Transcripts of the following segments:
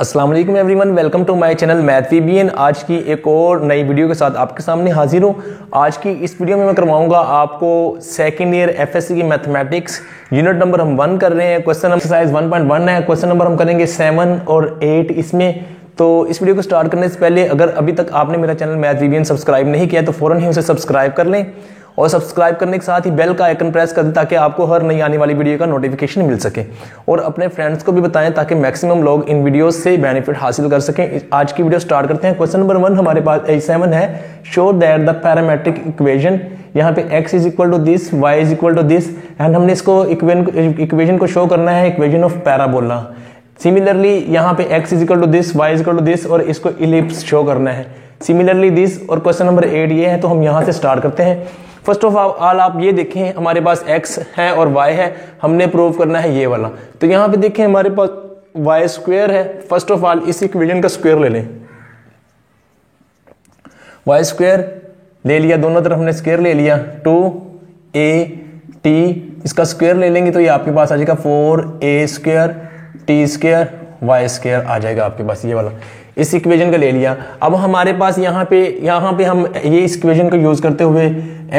अस्सलाम वालेकुम everyone, welcome to my channel math VBN. आज की एक और नई वीडियो के साथ आपके सामने हाजिर हूँ। आज की इस वीडियो में मैं करवाऊंगा आपको सेकंड ईयर एफएससी की मैथमेटिक्स यूनिट नंबर हम 1 कर रहे हैं। क्वेश्चन एक्सरसाइज 1.1 है। क्वेश्चन नंबर हम करेंगे 7 और 8 इसमें। तो इस वीडियो को स्टार्ट करने से पहले अगर अभी तक आपने मेरा चैनल मैथ वीबीएन सब्सक्राइब नहीं किया तो फौरन ही उसे सब्सक्राइब कर लें और सब्सक्राइब करने के साथ ही बेल का आइकन प्रेस कर दें ताकि आपको हर नई आने वाली वीडियो का नोटिफिकेशन मिल सके। और अपने फ्रेंड्स को भी बताएं ताकि मैक्सिमम लोग इन वीडियोस से बेनिफिट हासिल कर सकें। आज की वीडियो स्टार्ट करते हैं। क्वेश्चन नंबर 1 हमारे पास 7 है। Show that the parametric equation, यहाँ पे x is equal to this, y is equal to this, and हमने इसको इक्वेशन को शो करना है इक्वेशन ऑफ पैराबोला। सिमिलरली यहाँ पे x is equal to this, y is equal to this और इसको इलिप्स शो करना है। सिमिलरली दिस और क्वेश्चन नंबर 8 ये है। तो हम यहाँ से स्टार्ट करते हैं। फर्स्ट ऑफ ऑल आप ये देखें, हमारे पास x है और y है, हमने प्रूव करना है ये वाला। तो यहाँ पे देखें हमारे पास y स्क्वायर है। फर्स्ट ऑफ ऑल इस इक्वेशन का स्क्वायर ले लें। y स्क्वायर ले लिया, दोनों तरफ हमने स्क्वायर ले लिया। 2at इसका स्क्वायर ले लेंगे तो ये आपके पास आ जाएगा 4a square t square y square आ जाएगा आपके पास ये वाला। इस इक्वेशन का ले लिया। अब हमारे पास यहाँ पे हम ये इस इक्वेशन को यूज करते हुए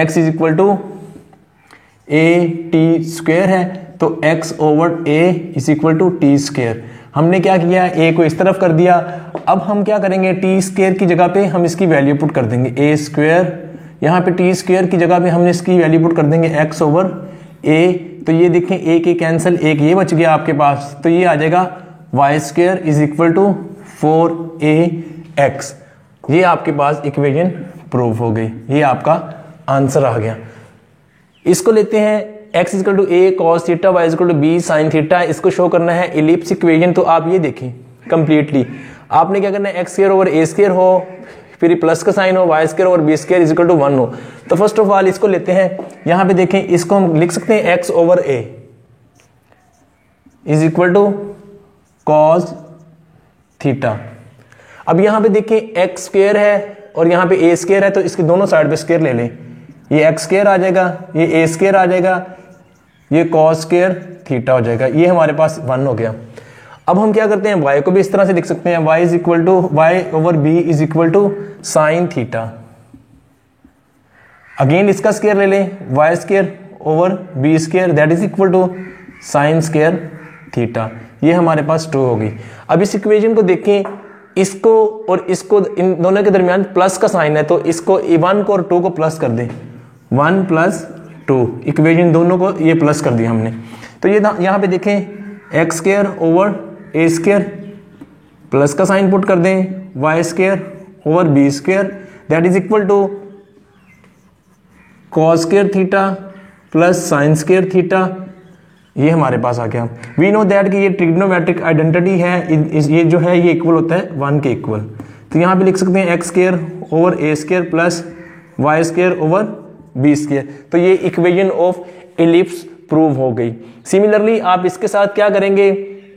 x is equal to a t square है तो x over a is equal to t square. हमने क्या किया, a को इस तरफ कर दिया। अब हम क्या करेंगे, t स्क्वायर की जगह पे हम इसकी वैल्यू पुट कर देंगे a स्क्वायर, यहाँ पे t स्क्वायर की जगह पे हमने इसकी वैल्यू पुट कर देंगे x ओवर a। तो ये देखें a के कैंसिल, एक ये बच गया आपके पास, तो ये आ जाएगा y square is equal to 4ax। ये आपके पास इक्वेशन प्रूव हो गई, ये आपका आंसर आ गया। इसको लेते हैं x equal to a cos theta, y equal to b sin theta. इसको शो करना है इलिप्स इक्वेशन। तो आप ये देखें कंप्लीटली आपने क्या करना है, x square over a square हो, फिर प्लस का साइन हो, y square over b square equal to 1 हो। तो फर्स्ट ऑफ ऑल इसको लेते हैं, यहां पे देखें इसको हम लिख सकते हैं x over a is equal to cos theta. अब यहां पे देखें x स्क्वायर है और यहां पे a स्क्वायर है तो इसकी दोनों साइड पे स्क्वायर ले लें। ये x स्क्वायर आ जाएगा, ये a स्क्वायर आ जाएगा, ये cos स्क्वायर थीटा हो जाएगा। ये हमारे पास 1 हो गया। अब हम क्या करते हैं, y को भी इस तरह से लिख सकते हैं, y is equal to y over b is equal to sine theta. Again इसका स्क्वायर ले लें, y square over b square that is equal to sine square theta. ये हमारे पास 2 होगी। अब इस इक्वेशन को देखें, इसको और इसको इन दोनों के दरमियान प्लस का साइन है तो इसको 1 को और 2 को प्लस कर दें, 1 प्लस 2 इक्वेशन दोनों को ये प्लस कर दिया हमने। तो ये यहाँ पे देखें x square over a square plus का साइन पुट कर दें, y square over b square that is equal to cos square theta plus sine square theta. ये हमारे पास आ गया। वी नो दैट कि ये ट्रिग्नोमेट्रिक आइडेंटिटी है, ये जो है ये इक्वल होता है 1 के इक्वल। तो यहाँ पे लिख सकते हैं x square over a square plus y square over b square. तो ये इक्वेशन ऑफ इलिप्स प्रूव हो गई। सिमिलरली आप इसके साथ क्या करेंगे,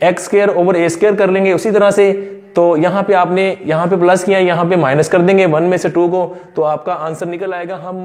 x square over a square कर लेंगे उसी तरह से। तो यहाँ पे आपने यहाँ पे प्लस किया, यहाँ पे माइनस कर देंगे 1 में से 2 को, तो आपका आंसर निकल आएगा। हम